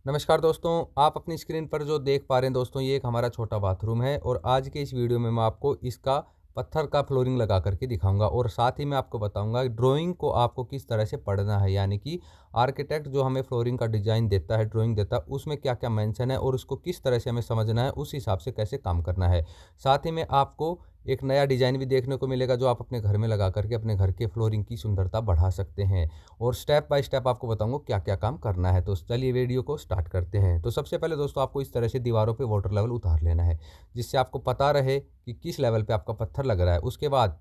नमस्कार दोस्तों, आप अपनी स्क्रीन पर जो देख पा रहे हैं दोस्तों, ये एक हमारा छोटा बाथरूम है और आज के इस वीडियो में मैं आपको इसका पत्थर का फ्लोरिंग लगा करके दिखाऊंगा और साथ ही मैं आपको बताऊंगा ड्राइंग को आपको किस तरह से पढ़ना है। यानी कि आर्किटेक्ट जो हमें फ्लोरिंग का डिज़ाइन देता है, ड्राइंग देता है, उसमें क्या क्या मेंशन है और उसको किस तरह से हमें समझना है, उस हिसाब से कैसे काम करना है। साथ ही में आपको एक नया डिज़ाइन भी देखने को मिलेगा जो आप अपने घर में लगा करके अपने घर के फ्लोरिंग की सुंदरता बढ़ा सकते हैं। और स्टेप बाय स्टेप आपको बताऊंगा क्या क्या काम करना है। तो चलिए वीडियो को स्टार्ट करते हैं। तो सबसे पहले दोस्तों आपको इस तरह से दीवारों पे वाटर लेवल उतार लेना है, जिससे आपको पता रहे कि किस लेवल पे आपका पत्थर लग रहा है। उसके बाद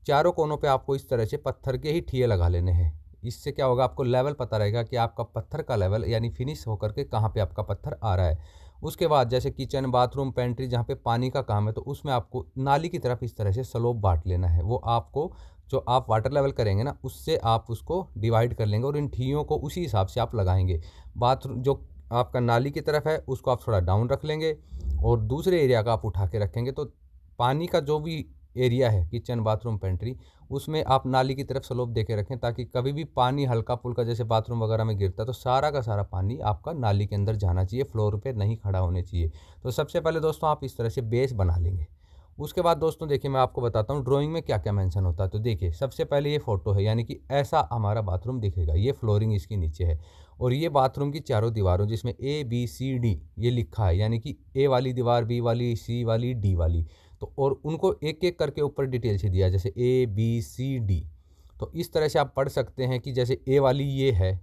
चारों कोनों पे आपको इस तरह से पत्थर के ही ठिये लगा लेने हैं। इससे क्या होगा, आपको लेवल पता रहेगा कि आपका पत्थर का लेवल यानी फिनिश होकर के कहाँ पे आपका पत्थर आ रहा है। उसके बाद जैसे किचन, बाथरूम, पेंट्री जहाँ पे पानी का काम है, तो उसमें आपको नाली की तरफ इस तरह से स्लोप बांट लेना है। वो आपको जो आप वाटर लेवल करेंगे ना, उससे आप उसको डिवाइड कर लेंगे और इन ठियों को उसी हिसाब से आप लगाएंगे। बाथरूम जो आपका नाली की तरफ है उसको आप थोड़ा डाउन रख लेंगे और दूसरे एरिया का आप उठा के रखेंगे। तो पानी का जो भी एरिया है, किचन, बाथरूम, पेंट्री, उसमें आप नाली की तरफ स्लोप दे के रखें, ताकि कभी भी पानी हल्का फुल्का जैसे बाथरूम वगैरह में गिरता है तो सारा का सारा पानी आपका नाली के अंदर जाना चाहिए, फ्लोर पे नहीं खड़ा होने चाहिए। तो सबसे पहले दोस्तों आप इस तरह से बेस बना लेंगे। उसके बाद दोस्तों देखिए, मैं आपको बताता हूँ ड्राइंग में क्या क्या मेंशन होता है। तो देखिए, सबसे पहले ये फ़ोटो है, यानी कि ऐसा हमारा बाथरूम दिखेगा। ये फ्लोरिंग इसके नीचे है और ये बाथरूम की चारों दीवारों जिसमें ABCD ये लिखा है, यानी कि ए वाली दीवार, बी वाली, सी वाली, डी वाली। तो और उनको एक एक करके ऊपर डिटेल से दिया है, जैसे ABCD। तो इस तरह से आप पढ़ सकते हैं कि जैसे ए वाली ये है,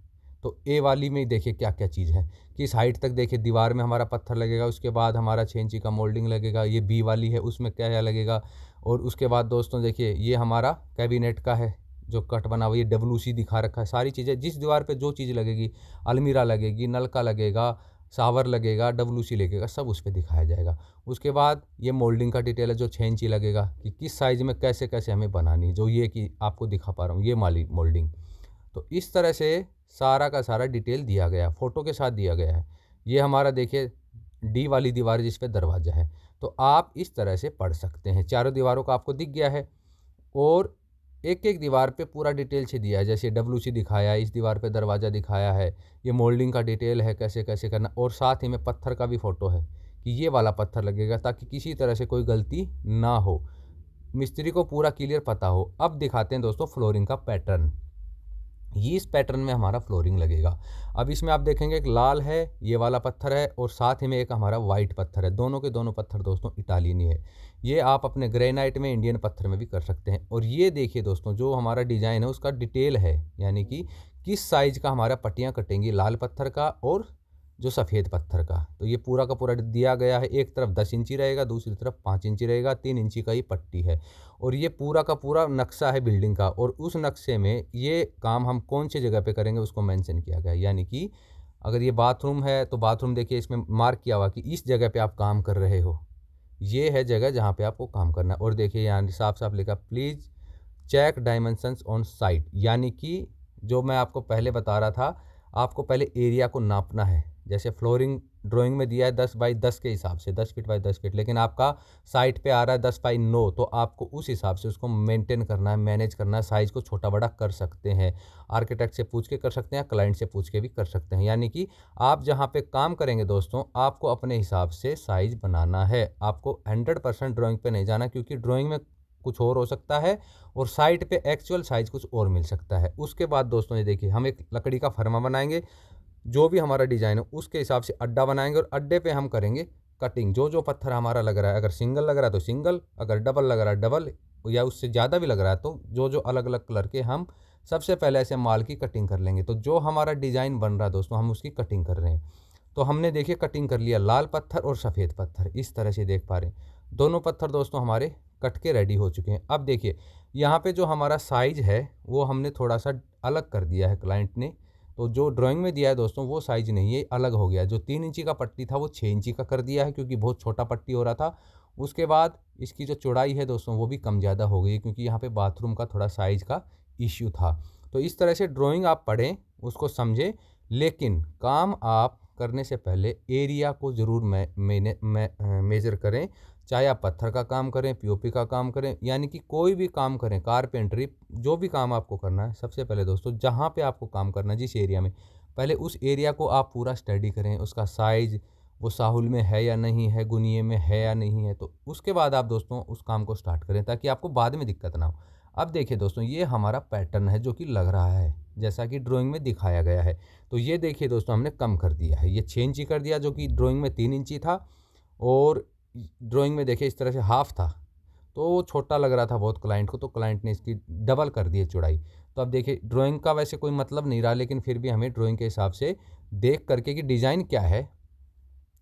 तो ए वाली में देखिए क्या क्या चीज़ है, किस हाइट तक देखिए दीवार में हमारा पत्थर लगेगा। उसके बाद हमारा 6 इंची का मोल्डिंग लगेगा। ये बी वाली है, उसमें क्या क्या लगेगा। और उसके बाद दोस्तों देखिए, ये हमारा कैबिनेट का है जो कट बना हुआ, ये WC दिखा रखा है। सारी चीज़ें जिस दीवार पे जो चीज़ लगेगी, अलमीरा लगेगी, नलका लगेगा, शावर लगेगा, WC लगेगा, सब उस पर दिखाया जाएगा। उसके बाद ये मोल्डिंग का डिटेल है जो 6 इंची लगेगा, कि किस साइज़ में कैसे कैसे हमें बनानी है, जो ये कि आपको दिखा पा रहा हूँ ये माली मोल्डिंग। तो इस तरह से सारा का सारा डिटेल दिया गया, फ़ोटो के साथ दिया गया है। ये हमारा देखिए डी वाली दीवार जिस पे दरवाज़ा है। तो आप इस तरह से पढ़ सकते हैं। चारों दीवारों का आपको दिख गया है और एक एक दीवार पे पूरा डिटेल से दिया है, जैसे WC दिखाया है, इस दीवार पे दरवाज़ा दिखाया है, ये मोल्डिंग का डिटेल है कैसे कैसे करना, और साथ ही में पत्थर का भी फ़ोटो है कि ये वाला पत्थर लगेगा, ताकि किसी तरह से कोई गलती ना हो, मिस्त्री को पूरा क्लियर पता हो। अब दिखाते हैं दोस्तों फ्लोरिंग का पैटर्न। ये इस पैटर्न में हमारा फ्लोरिंग लगेगा। अब इसमें आप देखेंगे एक लाल है, ये वाला पत्थर है, और साथ ही में एक हमारा वाइट पत्थर है। दोनों के दोनों पत्थर दोस्तों इटालियन ही है। ये आप अपने ग्रेनाइट में, इंडियन पत्थर में भी कर सकते हैं। और ये देखिए दोस्तों, जो हमारा डिज़ाइन है उसका डिटेल है, यानी कि किस साइज़ का हमारा पट्टियाँ कटेंगी, लाल पत्थर का और जो सफ़ेद पत्थर का। तो ये पूरा का पूरा दिया गया है। एक तरफ 10 इंची रहेगा, दूसरी तरफ 5 इंची रहेगा, 3 इंची का ही पट्टी है। और ये पूरा का पूरा नक्शा है बिल्डिंग का, और उस नक्शे में ये काम हम कौन सी जगह पे करेंगे उसको मेंशन किया गया है। यानी कि अगर ये बाथरूम है तो बाथरूम देखिए इसमें मार्क किया हुआ कि इस जगह पे आप काम कर रहे हो, ये है जगह जहाँ पे आपको काम करना है। और देखिए यहाँ साफ साफ लिखा, please check dimensions on site. यानी कि जो मैं आपको पहले बता रहा था, आपको पहले एरिया को नापना है। जैसे फ्लोरिंग ड्राइंग में दिया है 10 बाई 10 के हिसाब से, 10 फीट बाई 10 फीट, लेकिन आपका साइट पे आ रहा है 10 बाई 9, तो आपको उस हिसाब से उसको मेंटेन करना है, मैनेज करना है। साइज़ को छोटा बड़ा कर सकते हैं, आर्किटेक्ट से पूछ के कर सकते हैं, क्लाइंट से पूछ के भी कर सकते हैं। यानी कि आप जहाँ पे काम करेंगे दोस्तों, आपको अपने हिसाब से साइज़ बनाना है। आपको 100% ड्राइंग पे नहीं जाना, क्योंकि ड्राइंग में कुछ और हो सकता है और साइट पे एक्चुअल साइज़ कुछ और मिल सकता है। उसके बाद दोस्तों ये देखिए, हम एक लकड़ी का फर्मा बनाएंगे, जो भी हमारा डिज़ाइन है उसके हिसाब से अड्डा बनाएंगे, और अड्डे पे हम करेंगे कटिंग। जो जो पत्थर हमारा लग रहा है, अगर सिंगल लग रहा है तो सिंगल, अगर डबल लग रहा है डबल, या उससे ज़्यादा भी लग रहा है तो जो जो अलग अलग कलर के हम सबसे पहले ऐसे माल की कटिंग कर लेंगे। तो जो हमारा डिज़ाइन बन रहा है दोस्तों, हम उसकी कटिंग कर रहे हैं। तो हमने देखिए कटिंग कर लिया, लाल पत्थर और सफ़ेद पत्थर, इस तरह से देख पा रहे हैं। दोनों पत्थर दोस्तों हमारे कट के रेडी हो चुके हैं। अब देखिए यहाँ पे जो हमारा साइज़ है वो हमने थोड़ा सा अलग कर दिया है क्लाइंट ने। तो जो ड्राइंग में दिया है दोस्तों वो साइज़ नहीं है, अलग हो गया। जो 3 इंची का पट्टी था वो 6 इंची का कर दिया है, क्योंकि बहुत छोटा पट्टी हो रहा था। उसके बाद इसकी जो चौड़ाई है दोस्तों वो भी कम ज़्यादा हो गई, क्योंकि यहाँ पे बाथरूम का थोड़ा साइज़ का इश्यू था। तो इस तरह से ड्राइंग आप पढ़ें, उसको समझें, लेकिन काम आप करने से पहले एरिया को ज़रूर मेज़र करें। चाहे आप पत्थर का काम करें, POP का काम करें, यानी कि कोई भी काम करें, कारपेंटरी, जो भी काम आपको करना है, सबसे पहले दोस्तों जहाँ पे आपको काम करना है, जिस एरिया में, पहले उस एरिया को आप पूरा स्टडी करें, उसका साइज़ वो साहुल में है या नहीं है, गुनिये में है या नहीं है, तो उसके बाद आप दोस्तों उस काम को स्टार्ट करें ताकि आपको बाद में दिक्कत ना हो। अब देखिए दोस्तों, ये हमारा पैटर्न है जो कि लग रहा है जैसा कि ड्राइंग में दिखाया गया है। तो ये देखिए दोस्तों, हमने कम कर दिया है, ये 6 इंची कर दिया जो कि ड्राइंग में 3 इंची था, और ड्राइंग में देखिए इस तरह से हाफ था, तो छोटा लग रहा था बहुत क्लाइंट को, तो क्लाइंट ने इसकी डबल कर दी है चौड़ाई। तो अब देखिए, ड्राइंग का वैसे कोई मतलब नहीं रहा, लेकिन फिर भी हमें ड्राइंग के हिसाब से देख करके कि डिज़ाइन क्या है,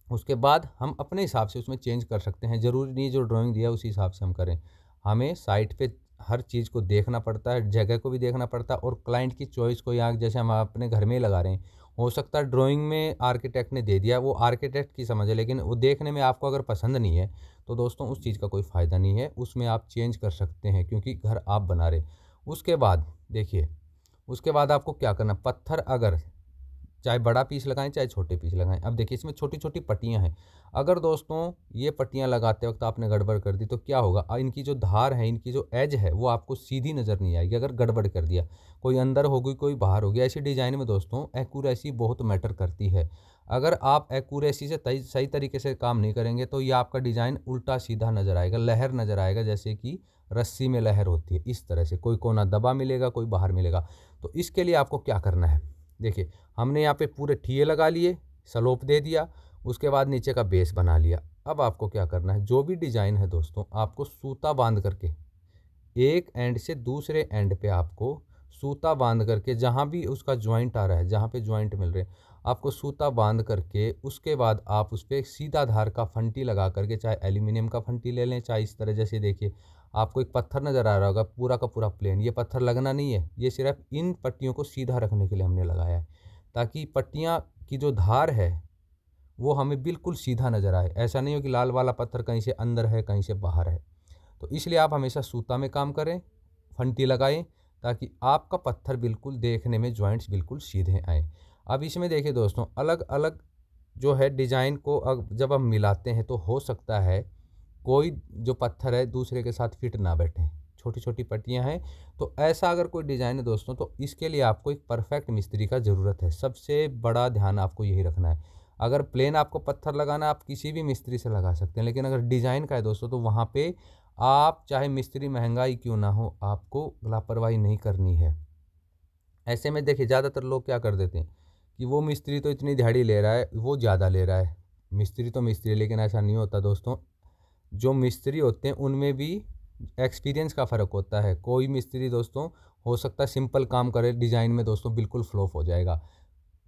उसके बाद हम अपने हिसाब से उसमें चेंज कर सकते हैं। ज़रूरी नहीं जो ड्राइंग दिया है उसी हिसाब से हम करें। हमें साइट पे हर चीज़ को देखना पड़ता है, जगह को भी देखना पड़ता है, और क्लाइंट की चॉइस को, यहाँ जैसे हम अपने घर में ही लगा रहे हैं, हो सकता है ड्राइंग में आर्किटेक्ट ने दे दिया, वो आर्किटेक्ट की समझ है, लेकिन वो देखने में आपको अगर पसंद नहीं है तो दोस्तों उस चीज़ का कोई फ़ायदा नहीं है, उसमें आप चेंज कर सकते हैं क्योंकि घर आप बना रहे। उसके बाद देखिए, उसके बाद आपको क्या करना, पत्थर अगर चाहे बड़ा पीस लगाएं चाहे छोटे पीस लगाएं। अब देखिए, इसमें छोटी छोटी पट्टियां हैं। अगर दोस्तों ये पट्टियां लगाते वक्त आपने गड़बड़ कर दी तो क्या होगा, इनकी जो धार है, इनकी जो एज है, वो आपको सीधी नज़र नहीं आएगी अगर गड़बड़ कर दिया। कोई अंदर होगी कोई बाहर होगी। ऐसी डिज़ाइन में दोस्तों एक्यूरेसी बहुत मैटर करती है। अगर आप एक्यूरेसी से सही तरीके से काम नहीं करेंगे तो ये आपका डिज़ाइन उल्टा सीधा नज़र आएगा, लहर नज़र आएगा, जैसे कि रस्सी में लहर होती है, इस तरह से कोई कोना दबा मिलेगा, कोई बाहर मिलेगा। तो इसके लिए आपको क्या करना है, देखिए हमने यहाँ पे पूरे ठिये लगा लिए, स्लोप दे दिया, उसके बाद नीचे का बेस बना लिया। अब आपको क्या करना है, जो भी डिज़ाइन है दोस्तों, आपको सूता बांध करके एक एंड से दूसरे एंड पे आपको सूता बांध करके, जहाँ भी उसका जॉइंट आ रहा है, जहाँ पे जॉइंट मिल रहे हैं, आपको सूता बांध करके उसके बाद आप उस पर सीधा धार का फंटी लगा करके, चाहे एल्यूमिनियम का फंटी ले लें, चाहे इस तरह, जैसे देखिए आपको एक पत्थर नज़र आ रहा होगा पूरा का पूरा प्लेन, ये पत्थर लगना नहीं है, ये सिर्फ इन पट्टियों को सीधा रखने के लिए हमने लगाया है, ताकि पट्टियाँ की जो धार है वो हमें बिल्कुल सीधा नज़र आए। ऐसा नहीं हो कि लाल वाला पत्थर कहीं से अंदर है कहीं से बाहर है। तो इसलिए आप हमेशा सूता में काम करें, फंटी लगाएं, ताकि आपका पत्थर बिल्कुल देखने में जॉइंट्स बिल्कुल सीधे आएँ। अब इसमें देखिए दोस्तों, अलग अलग जो है डिज़ाइन को अब जब हम मिलाते हैं तो हो सकता है कोई जो पत्थर है दूसरे के साथ फिट ना बैठे, छोटी छोटी पट्टियाँ हैं। तो ऐसा अगर कोई डिज़ाइन है दोस्तों, तो इसके लिए आपको एक परफेक्ट मिस्त्री का ज़रूरत है। सबसे बड़ा ध्यान आपको यही रखना है। अगर प्लेन आपको पत्थर लगाना, आप किसी भी मिस्त्री से लगा सकते हैं, लेकिन अगर डिज़ाइन का है दोस्तों, तो वहाँ पे आप चाहे मिस्त्री महंगा ही क्यों ना हो, आपको लापरवाही नहीं करनी है। ऐसे में देखिए, ज़्यादातर लोग क्या कर देते हैं कि वो मिस्त्री तो इतनी दिहाड़ी ले रहा है, वो ज़्यादा ले रहा है। मिस्त्री तो मिस्त्री, लेकिन ऐसा नहीं होता दोस्तों। जो मिस्त्री होते हैं उनमें भी एक्सपीरियंस का फ़र्क होता है। कोई मिस्त्री दोस्तों हो सकता है सिंपल काम करे, डिज़ाइन में दोस्तों बिल्कुल फ्लॉप हो जाएगा।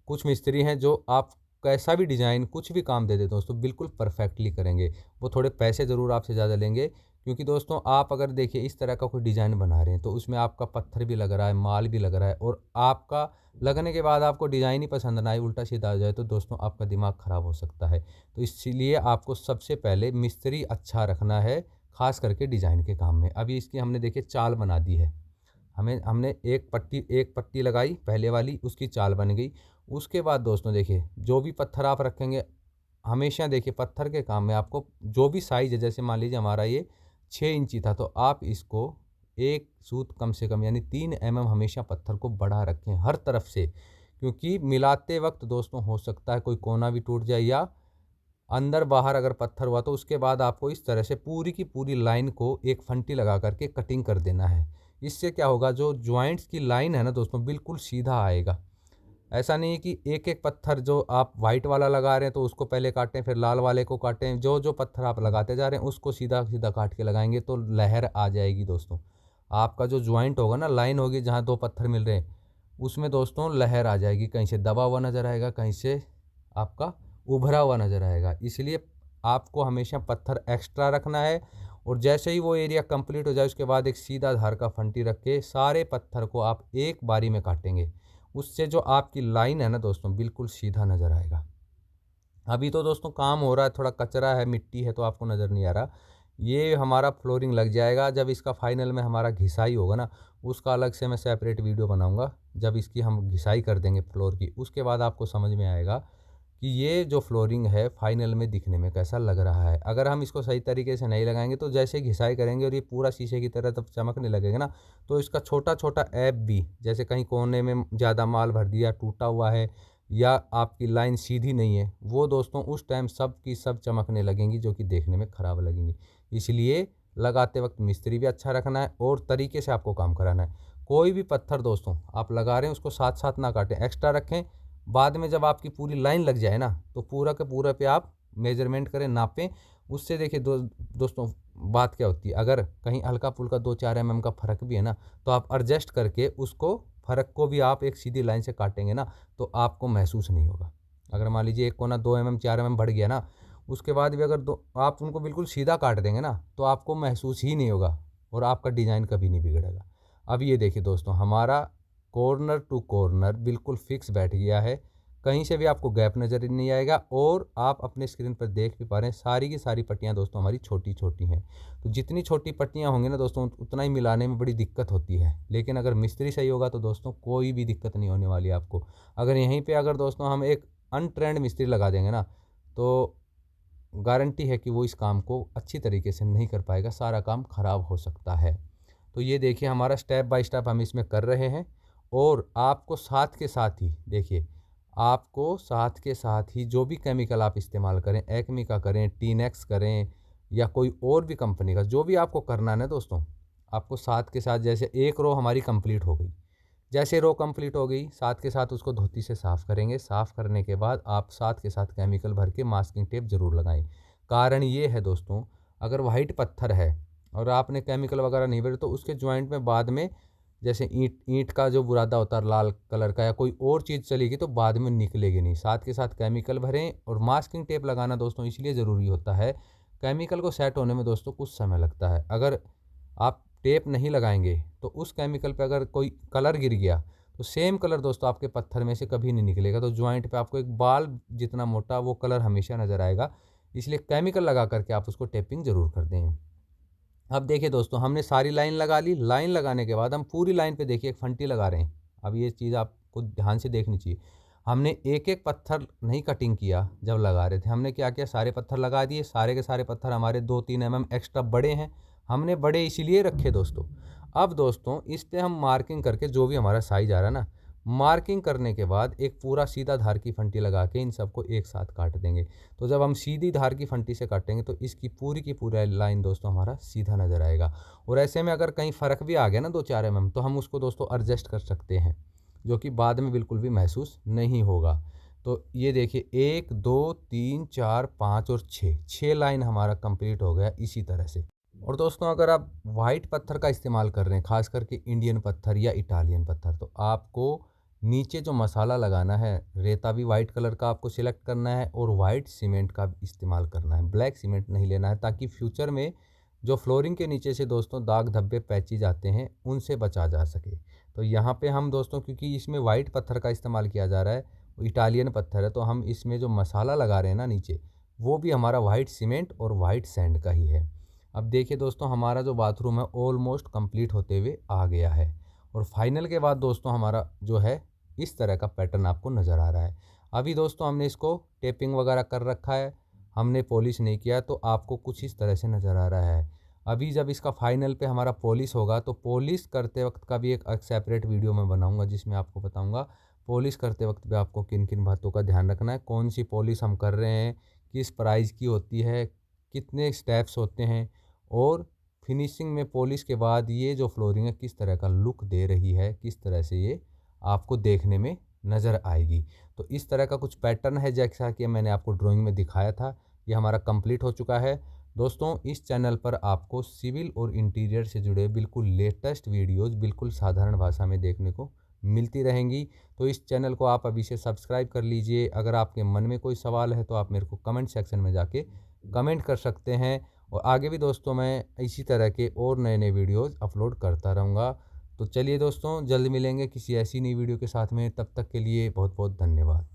कुछ मिस्त्री हैं जो आप कैसा भी डिज़ाइन कुछ भी काम दे देते दोस्तों बिल्कुल परफेक्टली करेंगे। वो थोड़े पैसे ज़रूर आपसे ज़्यादा लेंगे, क्योंकि दोस्तों आप अगर देखिए इस तरह का कोई डिज़ाइन बना रहे हैं तो उसमें आपका पत्थर भी लग रहा है, माल भी लग रहा है, और आपका लगने के बाद आपको डिज़ाइन ही पसंद ना आए, उल्टा सीधा आ जाए, तो दोस्तों आपका दिमाग ख़राब हो सकता है। तो इसीलिए आपको सबसे पहले मिस्त्री अच्छा रखना है, ख़ास करके डिज़ाइन के काम में। अभी इसकी हमने देखिए चाल बना दी है, हमने एक पट्टी लगाई पहले वाली, उसकी चाल बन गई। उसके बाद दोस्तों देखिए, जो भी पत्थर आप रखेंगे, हमेशा देखिए पत्थर के काम में आपको जो भी साइज़ है, जैसे मान लीजिए हमारा ये 6 इंची था, तो आप इसको एक सूत कम से कम यानी 3 mm हमेशा पत्थर को बढ़ा रखें हर तरफ से, क्योंकि मिलाते वक्त दोस्तों हो सकता है कोई कोना भी टूट जाए, या अंदर बाहर अगर पत्थर हुआ, तो उसके बाद आपको इस तरह से पूरी की पूरी लाइन को एक फंटी लगा करके कटिंग कर देना है। इससे क्या होगा, जो जॉइंट्स की लाइन है ना दोस्तों, बिल्कुल सीधा आएगा। ऐसा नहीं है कि एक एक पत्थर जो आप वाइट वाला लगा रहे हैं तो उसको पहले काटें फिर लाल वाले को काटें। जो जो पत्थर आप लगाते जा रहे हैं उसको सीधा सीधा काट के लगाएंगे तो लहर आ जाएगी दोस्तों। आपका जो जॉइंट होगा ना, लाइन होगी जहाँ दो पत्थर मिल रहे हैं, उसमें दोस्तों लहर आ जाएगी, कहीं से दबा हुआ नज़र आएगा, कहीं से आपका उभरा हुआ नज़र आएगा। इसलिए आपको हमेशा पत्थर एक्स्ट्रा रखना है, और जैसे ही वो एरिया कंप्लीट हो जाए उसके बाद एक सीधा धार का फंटी रख के सारे पत्थर को आप एक बारी में काटेंगे। उससे जो आपकी लाइन है ना दोस्तों, बिल्कुल सीधा नज़र आएगा। अभी तो दोस्तों काम हो रहा है, थोड़ा कचरा है, मिट्टी है, तो आपको नज़र नहीं आ रहा। ये हमारा फ्लोरिंग लग जाएगा जब इसका फाइनल में हमारा घिसाई होगा ना, उसका अलग से मैं सेपरेट वीडियो बनाऊंगा। जब इसकी हम घिसाई कर देंगे फ्लोर की, उसके बाद आपको समझ में आएगा कि ये जो फ्लोरिंग है फाइनल में दिखने में कैसा लग रहा है। अगर हम इसको सही तरीके से नहीं लगाएंगे तो जैसे घिसाई करेंगे और ये पूरा शीशे की तरह तब चमकने लगेगा ना, तो इसका छोटा छोटा ऐप भी, जैसे कहीं कोने में ज़्यादा माल भर दिया, टूटा हुआ है, या आपकी लाइन सीधी नहीं है, वो दोस्तों उस टाइम सब की सब चमकने लगेंगी, जो कि देखने में ख़राब लगेंगी। इसलिए लगाते वक्त मिस्त्री भी अच्छा रखना है और तरीके से आपको काम कराना है। कोई भी पत्थर दोस्तों आप लगा रहे हैं उसको साथ साथ ना काटें, एक्स्ट्रा रखें। बाद में जब आपकी पूरी लाइन लग जाए ना, तो पूरा के पूरा पे आप मेजरमेंट करें, नापें। उससे देखिए दोस्तों बात क्या होती है, अगर कहीं हल्का फुल्का 2-4 mm का फ़र्क भी है ना, तो आप एडजस्ट करके उसको फ़र्क को भी आप एक सीधी लाइन से काटेंगे ना, तो आपको महसूस नहीं होगा। अगर मान लीजिए एक कोना 2 mm 4 mm बढ़ गया ना, उसके बाद भी अगर दो आप उनको बिल्कुल सीधा काट देंगे ना, तो आपको महसूस ही नहीं होगा और आपका डिज़ाइन कभी नहीं बिगड़ेगा। अब ये देखिए दोस्तों, हमारा कॉर्नर टू कॉर्नर बिल्कुल फिक्स बैठ गया है, कहीं से भी आपको गैप नज़र नहीं आएगा। और आप अपने स्क्रीन पर देख भी पा रहे हैं, सारी की सारी पट्टियाँ दोस्तों हमारी छोटी छोटी हैं। तो जितनी छोटी पट्टियाँ होंगी ना दोस्तों, उतना ही मिलाने में बड़ी दिक्कत होती है। लेकिन अगर मिस्त्री सही होगा तो दोस्तों कोई भी दिक्कत नहीं होने वाली आपको। अगर यहीं पे अगर दोस्तों हम एक अनट्रेंड मिस्त्री लगा देंगे ना, तो गारंटी है कि वो इस काम को अच्छी तरीके से नहीं कर पाएगा, सारा काम ख़राब हो सकता है। तो ये देखिए हमारा स्टेप बाय स्टेप हम इसमें कर रहे हैं। और आपको साथ के साथ ही देखिए, आपको साथ के साथ ही जो भी केमिकल आप इस्तेमाल करें, एक्मी का करें, टीनेक्स करें या कोई और भी कंपनी का, जो भी आपको करना है ना दोस्तों, आपको साथ के साथ, जैसे एक रो हमारी कंप्लीट हो गई, जैसे रो कंप्लीट हो गई, साथ के साथ उसको धोती से साफ़ करेंगे। साफ़ करने के बाद आप साथ के साथ केमिकल भर के मास्किंग टेप ज़रूर लगाएं। कारण ये है दोस्तों, अगर वाइट पत्थर है और आपने केमिकल वगैरह नहीं भरे, तो उसके जॉइंट में बाद में, जैसे ईंट ईंट का जो बुरादा होता है लाल कलर का, या कोई और चीज़ चलेगी तो बाद में निकलेगी नहीं। साथ के साथ केमिकल भरें। और मास्किंग टेप लगाना दोस्तों इसलिए ज़रूरी होता है, केमिकल को सेट होने में दोस्तों कुछ समय लगता है। अगर आप टेप नहीं लगाएंगे तो उस केमिकल पे अगर कोई कलर गिर गया, तो सेम कलर दोस्तों आपके पत्थर में से कभी नहीं निकलेगा। तो जॉइंट पे आपको एक बाल जितना मोटा वो कलर हमेशा नज़र आएगा। इसलिए केमिकल लगा करके आप उसको टेपिंग ज़रूर कर दें। अब देखिए दोस्तों, हमने सारी लाइन लगा ली। लाइन लगाने के बाद हम पूरी लाइन पे देखिए एक फंटी लगा रहे हैं। अब ये चीज़ आपको ध्यान से देखनी चाहिए। हमने एक एक पत्थर नहीं कटिंग किया जब लगा रहे थे, हमने क्या किया, सारे पत्थर लगा दिए। सारे के सारे पत्थर हमारे 2-3 mm एक्स्ट्रा बड़े हैं, हमने बड़े इसीलिए रखे दोस्तों। अब दोस्तों इस पर हम मार्किंग करके, जो भी हमारा साइज आ रहा है ना, मार्किंग करने के बाद एक पूरा सीधा धार की फंटी लगा के इन सबको एक साथ काट देंगे। तो जब हम सीधी धार की फंटी से काटेंगे तो इसकी पूरी की पूरी लाइन दोस्तों हमारा सीधा नज़र आएगा। और ऐसे में अगर कहीं फ़र्क भी आ गया ना 2-4 mm, तो हम उसको दोस्तों एडजस्ट कर सकते हैं, जो कि बाद में बिल्कुल भी महसूस नहीं होगा। तो ये देखिए 1 2 3 4 5 और 6 लाइन हमारा कंप्लीट हो गया इसी तरह से। और दोस्तों अगर आप वाइट पत्थर का इस्तेमाल कर रहे हैं, ख़ास करके इंडियन पत्थर या इटालियन पत्थर, तो आपको नीचे जो मसाला लगाना है, रेता भी वाइट कलर का आपको सिलेक्ट करना है और वाइट सीमेंट का इस्तेमाल करना है। ब्लैक सीमेंट नहीं लेना है, ताकि फ्यूचर में जो फ्लोरिंग के नीचे से दोस्तों दाग धब्बे पैचेज आते हैं, उनसे बचा जा सके। तो यहाँ पे हम दोस्तों, क्योंकि इसमें वाइट पत्थर का इस्तेमाल किया जा रहा है, इटालियन पत्थर है, तो हम इसमें जो मसाला लगा रहे हैं ना नीचे, वो भी हमारा वाइट सीमेंट और वाइट सैंड का ही है। अब देखिए दोस्तों, हमारा जो बाथरूम है ऑलमोस्ट कंप्लीट होते हुए आ गया है। और फाइनल के बाद दोस्तों हमारा जो है इस तरह का पैटर्न आपको नज़र आ रहा है। अभी दोस्तों हमने इसको टेपिंग वगैरह कर रखा है, हमने पॉलिश नहीं किया, तो आपको कुछ इस तरह से नज़र आ रहा है। अभी जब इसका फाइनल पे हमारा पॉलिश होगा, तो पॉलिश करते वक्त का भी एक सेपरेट वीडियो मैं बनाऊंगा, जिसमें आपको बताऊंगा पॉलिश करते वक्त भी आपको किन किन बातों का ध्यान रखना है, कौन सी पॉलिश हम कर रहे हैं, किस प्राइस की होती है, कितने स्टेप्स होते हैं, और फिनिशिंग में पॉलिश के बाद ये जो फ्लोरिंग है किस तरह का लुक दे रही है, किस तरह से ये आपको देखने में नज़र आएगी। तो इस तरह का कुछ पैटर्न है, जैसा कि मैंने आपको ड्राइंग में दिखाया था। ये हमारा कंप्लीट हो चुका है दोस्तों। इस चैनल पर आपको सिविल और इंटीरियर से जुड़े बिल्कुल लेटेस्ट वीडियोज़ बिल्कुल साधारण भाषा में देखने को मिलती रहेंगी। तो इस चैनल को आप अभी से सब्सक्राइब कर लीजिए। अगर आपके मन में कोई सवाल है तो आप मेरे को कमेंट सेक्शन में जाके कमेंट कर सकते हैं। और आगे भी दोस्तों मैं इसी तरह के और नए नए वीडियोज़ अपलोड करता रहूँगा। तो चलिए दोस्तों, जल्द मिलेंगे किसी ऐसी नई वीडियो के साथ में। तब तक के लिए बहुत बहुत धन्यवाद।